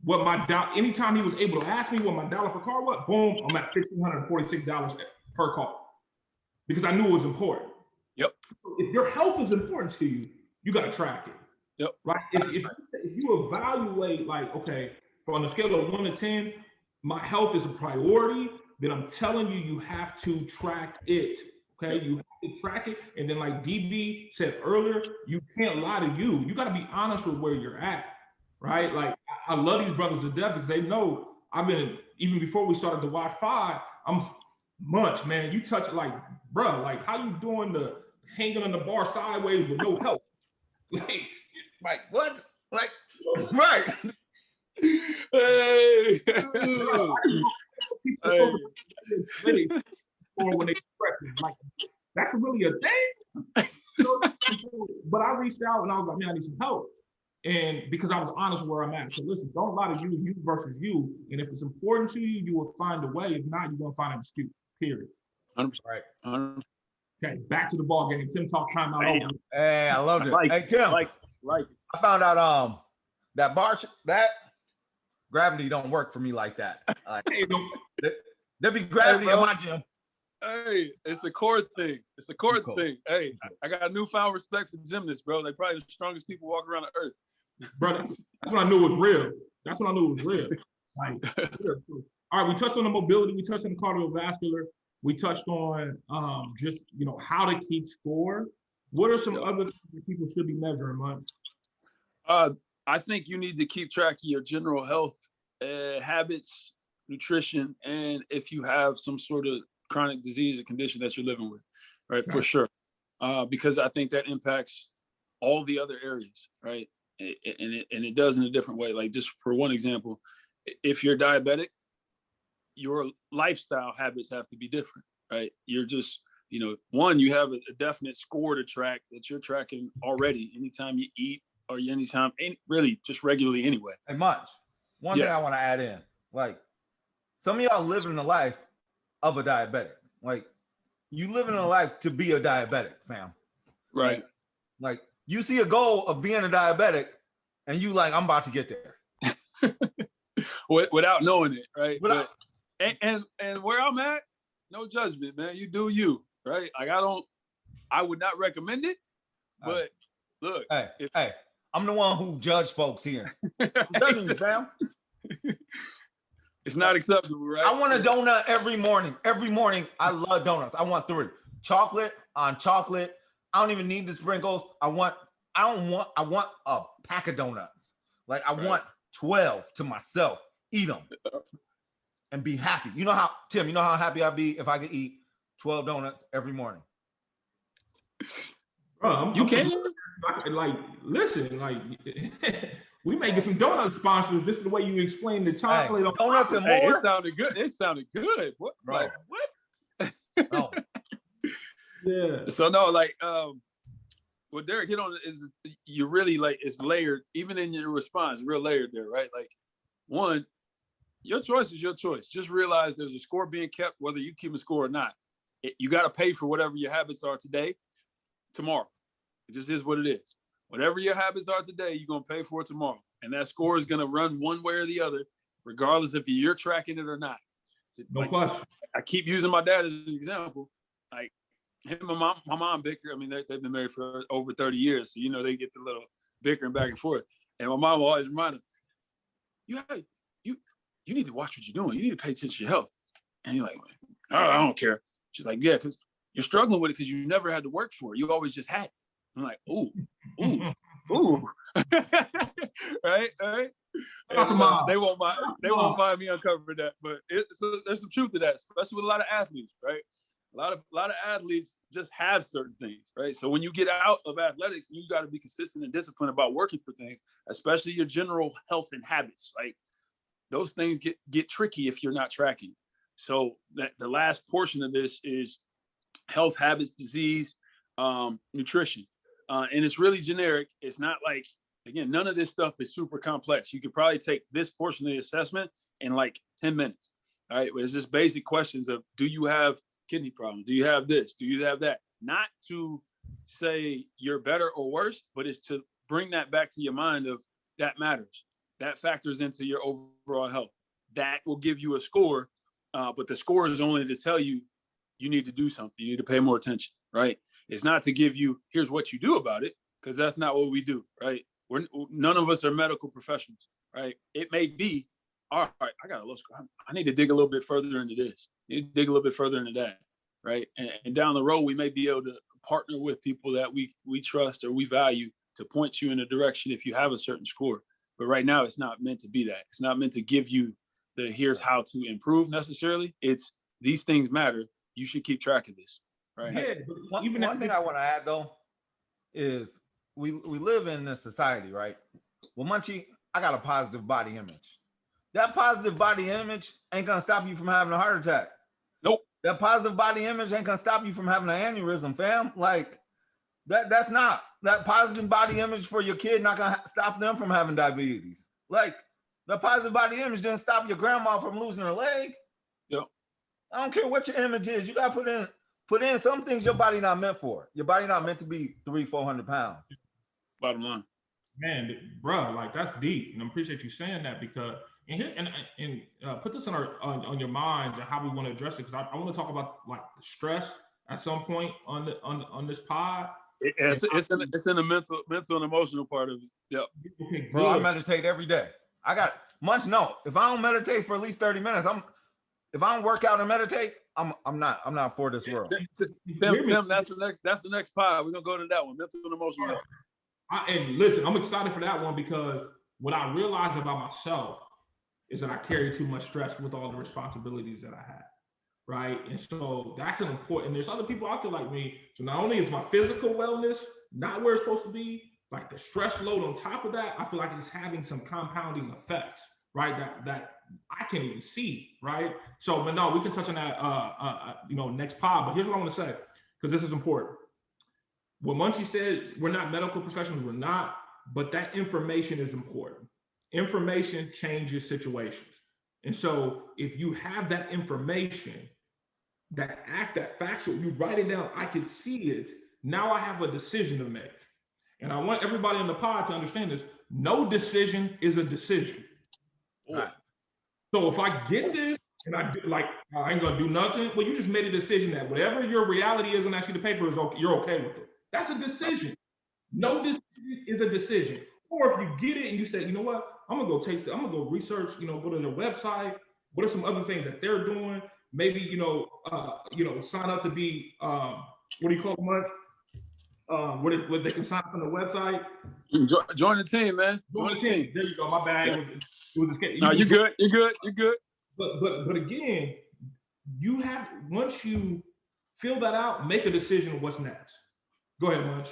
what my anytime he was able to ask me what my dollar per car was, boom, I'm at $1,546 per car, because I knew it was important. Yep. So if your health is important to you, you got to track it. Yep. Right. If you evaluate, like, okay, on a scale of 1 to 10, my health is a priority, then I'm telling you, you have to track it. Okay, you have to track it. And then like DB said earlier, you can't lie to you. You got to be honest with where you're at, right? Like I love these brothers to death because they know I've been, even before we started to watch pod, I'm Munch, man. You touch like, bro, like how you doing the hanging on the bar sideways with no help? Like what? Like, right. Hey. Or when they express it, like that's really a thing. But I reached out and I was like, man, I need some help. And because I was honest with where I'm at. So listen, don't lie to you versus you. And if it's important to you, you will find a way. If not, you're gonna find an excuse. Period. 100%. Right. 100%. Okay, back to the ball game. Tim Talk timeout. Hey, I loved it. Hey Tim, like I found out that that gravity don't work for me like that. There be gravity in my gym. Hey, it's a core thing. It's a core thing. Hey, I got a newfound respect for gymnasts, bro. They're probably the strongest people walking around the earth. Bro, that's when I knew it was real. That's when I knew it was real. Like, all right, we touched on the mobility. We touched on the cardiovascular. We touched on just how to keep score. What are some other things that people should be measuring, Mike? I think you need to keep track of your general health, habits, nutrition, and if you have some sort of chronic disease or condition that you're living with, right? For sure. Because I think that impacts all the other areas, right? And it does in a different way. Like, just for one example, if you're diabetic, your lifestyle habits have to be different, right? You're just, one, you have a definite score to track that you're tracking already anytime you eat or anytime, really just regularly anyway. Hey, Munch, one thing I want to add in, like, some of y'all living the life of a diabetic. Like, you living a life to be a diabetic, fam. Right. Like you see a goal of being a diabetic and you like, I'm about to get there. Without knowing it, right? And where I'm at, no judgment, man. You do you, right? Like, I would not recommend it, but look. Hey, I'm the one who judge folks here. I'm judging you, fam. It's not acceptable, right? I want a donut every morning. Every morning, I love donuts. I want 3. Chocolate on chocolate. I don't even need the sprinkles. I want a pack of donuts. Like, I want 12 to myself. Eat them and be happy. Tim, you know how happy I'd be if I could eat 12 donuts every morning. You can. Like, listen, like, we may get some donut sponsors. This is the way you explain the chocolate. Hey, donuts and more. It sounded good. It sounded good. What? Bro. Like, what? Oh. Yeah. So no, like, what Derek hit on is you really, like, it's layered, even in your response, real layered there, right? Like, one, your choice is your choice. Just realize there's a score being kept, whether you keep a score or not. You got to pay for whatever your habits are today, tomorrow. It just is what it is. Whatever your habits are today, you're going to pay for it tomorrow. And that score is going to run one way or the other, regardless if you're tracking it or not. No question. I keep using my dad as an example. Like, him and my mom bicker. I mean, they've been married for over 30 years. So, they get the little bickering back and forth. And my mom will always remind him, you need to watch what you're doing. You need to pay attention to your health. And you're like, oh, I don't care. She's like, yeah, because you're struggling with it because you never had to work for it. You always just had it. I'm like, ooh. right. And, they won't mind me uncovering that, but there's some truth to that, especially with a lot of athletes, right? A lot of athletes just have certain things, right? So when you get out of athletics, you got to be consistent and disciplined about working for things, especially your general health and habits, right? Those things get tricky if you're not tracking. So the last portion of this is health, habits, disease, nutrition. And it's really generic. It's not like, again, none of this stuff is super complex. You could probably take this portion of the assessment in like 10 minutes. All right. But it's just basic questions of, do you have kidney problems? Do you have this? Do you have that? Not to say you're better or worse, but it's to bring that back to your mind of that matters. That factors into your overall health. That will give you a score. But the score is only to tell you need to do something. You need to pay more attention, right? It's not to give you, here's what you do about it, because that's not what we do, right? None of us are medical professionals, right? It may be, all right, I got a low score. I need to dig a little bit further into this. I need to dig a little bit further into that, right? And down the road, we may be able to partner with people that we trust or we value to point you in a direction if you have a certain score. But right now, it's not meant to be that. It's not meant to give you the here's how to improve necessarily. It's these things matter. You should keep track of this, right? Yeah, one thing I want to add though is we live in this society, right? Well, Munchie, I got a positive body image. That positive body image ain't gonna stop you from having a heart attack. Nope. That positive body image ain't gonna stop you from having an aneurysm, fam. Like that's not that positive body image for your kid not gonna stop them from having diabetes. Like the positive body image didn't stop your grandma from losing her leg. Yep. I don't care what your image is. You gotta put in some things your body not meant for. Your body not meant to be 300-400 pounds. Bottom line. Man, bro, like that's deep, and I appreciate you saying that because and put this on your minds and how we want to address it, because I want to talk about like the stress at some point on this pod. It's in the mental and emotional part of it. Yep. Okay, bro, I meditate every day. I got Munch. No, if I don't meditate for at least 30 minutes, if I don't work out and meditate, I'm not for this world. Tim, that's the next pod. We're gonna go to that one. Mental and emotional health. And listen, I'm excited for that one because what I realized about myself is that I carry too much stress with all the responsibilities that I have, right? And so that's an important. There's other people out there like me. So not only is my physical wellness not where it's supposed to be, like the stress load on top of that, I feel like it's having some compounding effects, right? That I can't even see, right? So, but no, we can touch on that, next pod. But here's what I want to say, because this is important. What Munchie said, we're not medical professionals, we're not, but that information is important. Information changes situations. And so if you have that information, that factual, you write it down, I can see it. Now I have a decision to make. And I want everybody in the pod to understand this. No decision is a decision. Right. So if I get this and I ain't gonna do nothing, well, you just made a decision that whatever your reality is on that sheet of paper is okay, you're okay with it. That's a decision. No decision is a decision. Or if you get it and you say, you know what, I'm gonna go research, go to their website. What are some other things that they're doing? Maybe, sign up to be, what do you call them, where they can sign up on the website. Join the team, man. Join the team. There you go. My bad. Yeah. It was escape. No, you're good. You're good. But again, you have, once you fill that out, make a decision of what's next. Go ahead, Munch.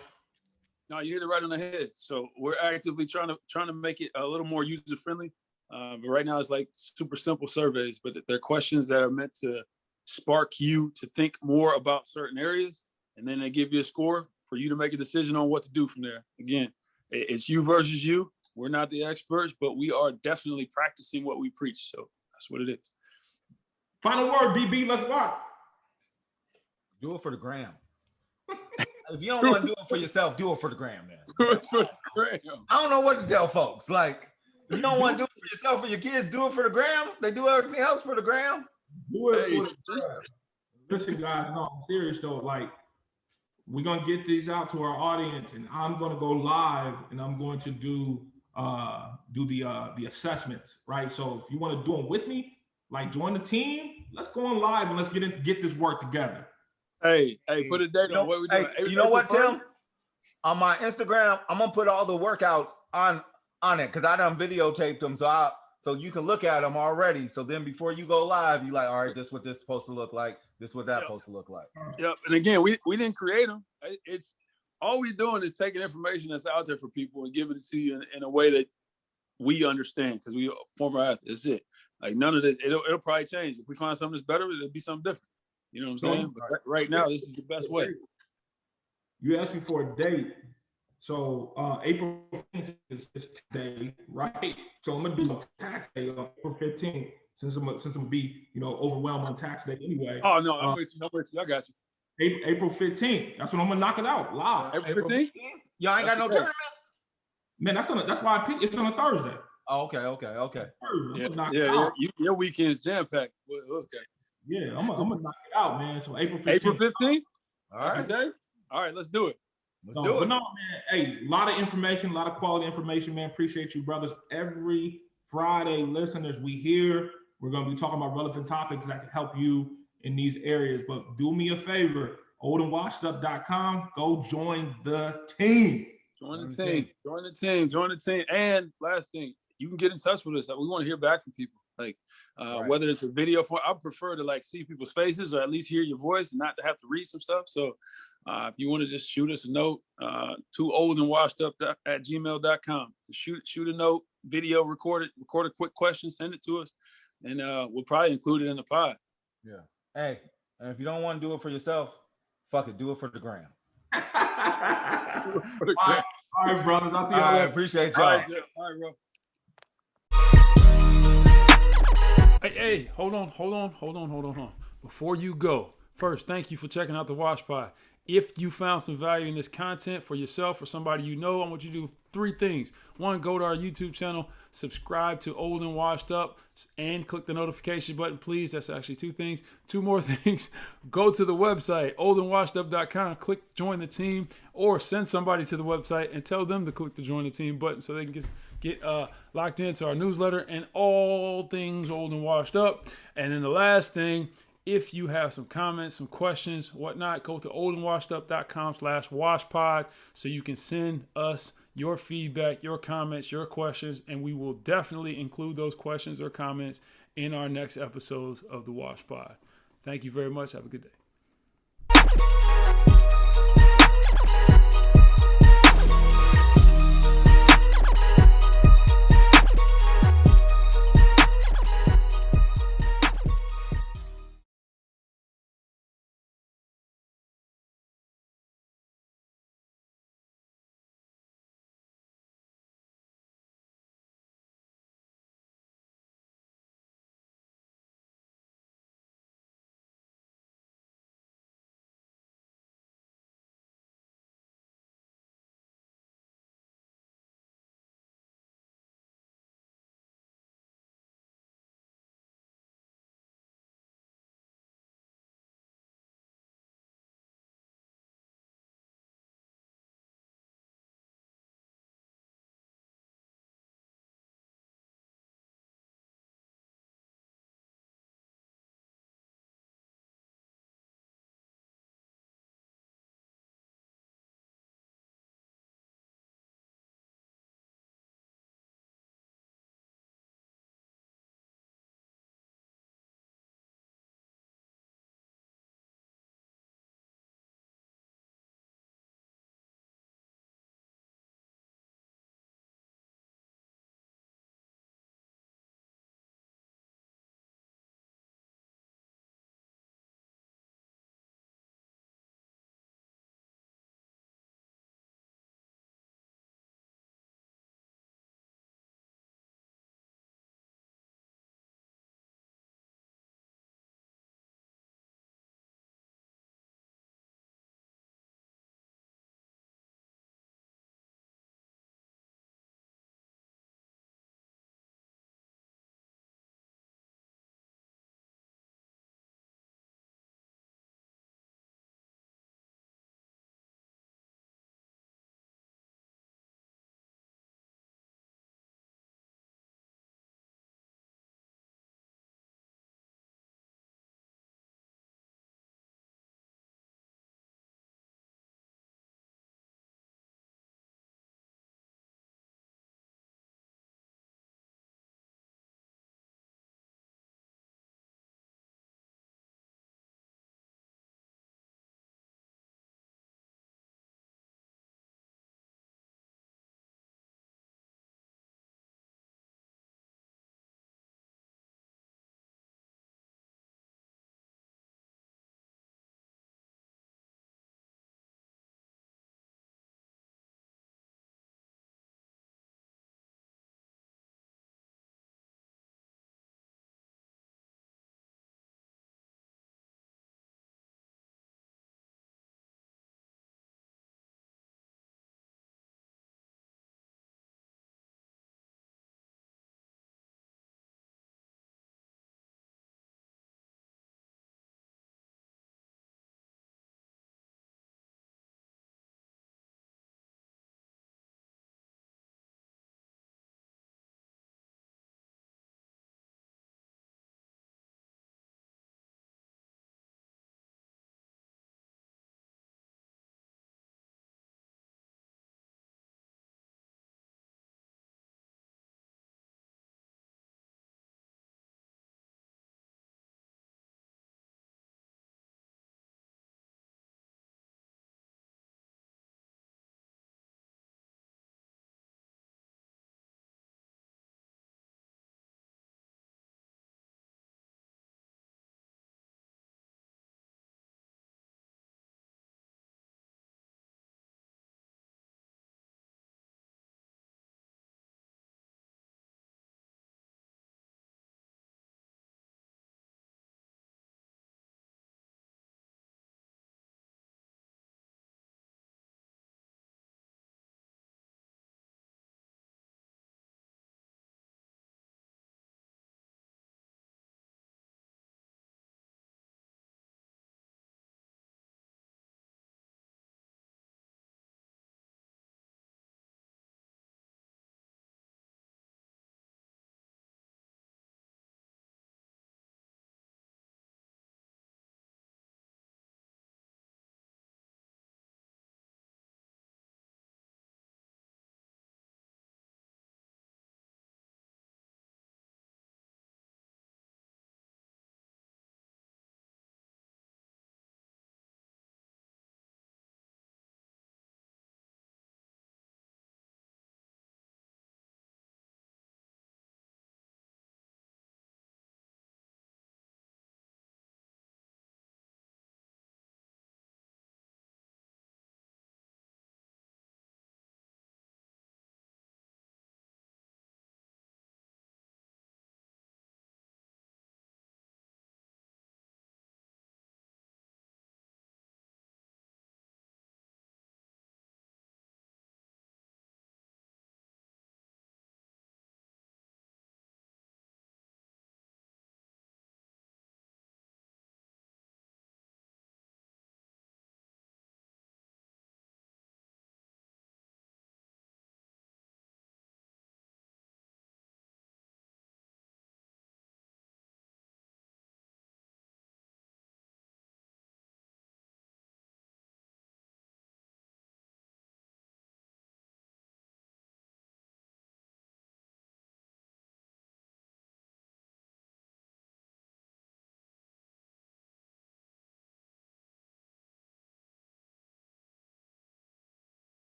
No, you hit it right on the head. So we're actively trying to make it a little more user friendly. But right now it's like super simple surveys, but they're questions that are meant to spark you to think more about certain areas, and then they give you a score for you to make a decision on what to do from there. Again, it's you versus you. We're not the experts, but we are definitely practicing what we preach. So that's what it is. Final word, DB. Let's rock. Do it for the gram. If you don't want to do it for yourself, do it for the gram, man. Do it for the gram. I don't know what to tell folks. Like, if you don't want to do it for yourself or your kids, do it for the gram. They do everything else for the gram. Do it for the gram. Listen, guys, no, I'm serious though. Like, we're gonna get these out to our audience, and I'm gonna go live, and I'm going to do the assessments, right? So if you want to do them with me, like join the team, let's go on live and let's get this work together. Hey, put a date on what we're doing. Hey, you know what, Tim? On my Instagram, I'm gonna put all the workouts on it because I done videotaped them, so you can look at them already. So then before you go live, you like, all right, this is what this is supposed to look like. This is what that's supposed to look like. Yep. And again, we didn't create them. It's all we're doing is taking information that's out there for people and giving it to you in a way that we understand, because we former athletes. That's it. Like none of this, it'll probably change. If we find something that's better, it'll be something different. You know what I'm saying? But right now, this is the best way. You asked me for a date. So April 15th is day, right? So I'm gonna do tax day on April 15th, since I'm gonna be, overwhelmed on tax day anyway. Oh no, I'm with you. I got you. April 15th. That's when I'm gonna knock it out live. April 15th? Y'all ain't got no tournaments? Man, that's why I picked. It's on a Thursday. Oh, okay. Thursday. Your weekend's jam packed. Okay. Yeah, I'm gonna knock it out, man. So April 15th. April 15th? All right. Okay. All right, let's do it. Let's do it. But no, man, hey, a lot of information, a lot of quality information, man. Appreciate you, brothers. Every Friday, listeners, we're going to be talking about relevant topics that can help you in these areas. But do me a favor, oldandwashedup.com. Go join the team. Join the team. And last thing, you can get in touch with us. We want to hear back from people. Like whether it's a video form, I prefer to see people's faces or at least hear your voice and not to have to read some stuff. So if you want to just shoot us a note to oldandwashedup@gmail.com to shoot a note, video, record a quick question, send it to us, and we'll probably include it in the pod. Yeah. Hey, and if you don't want to do it for yourself, fuck it, do it for the gram. All right, brothers. I'll see y'all. I appreciate y'all. All right, bro. Hey, hold on. Before you go, first, thank you for checking out the Wash Pod. If you found some value in this content for yourself or somebody you know, I want you to do 3 things. 1, go to our YouTube channel, subscribe to Old and Washed Up, and click the notification button, please. That's actually 2 things. 2 more things. Go to the website, oldandwashedup.com, click join the team, or send somebody to the website and tell them to click the join the team button so they can get locked into our newsletter and all things Old and Washed Up. And then the last thing, If you have some comments, some questions, whatnot, go to oldandwashedup.com/washpod so you can send us your feedback, your comments, your questions, and we will definitely include those questions or comments in our next episodes of the Wash Pod. Thank you very much. Have a good day.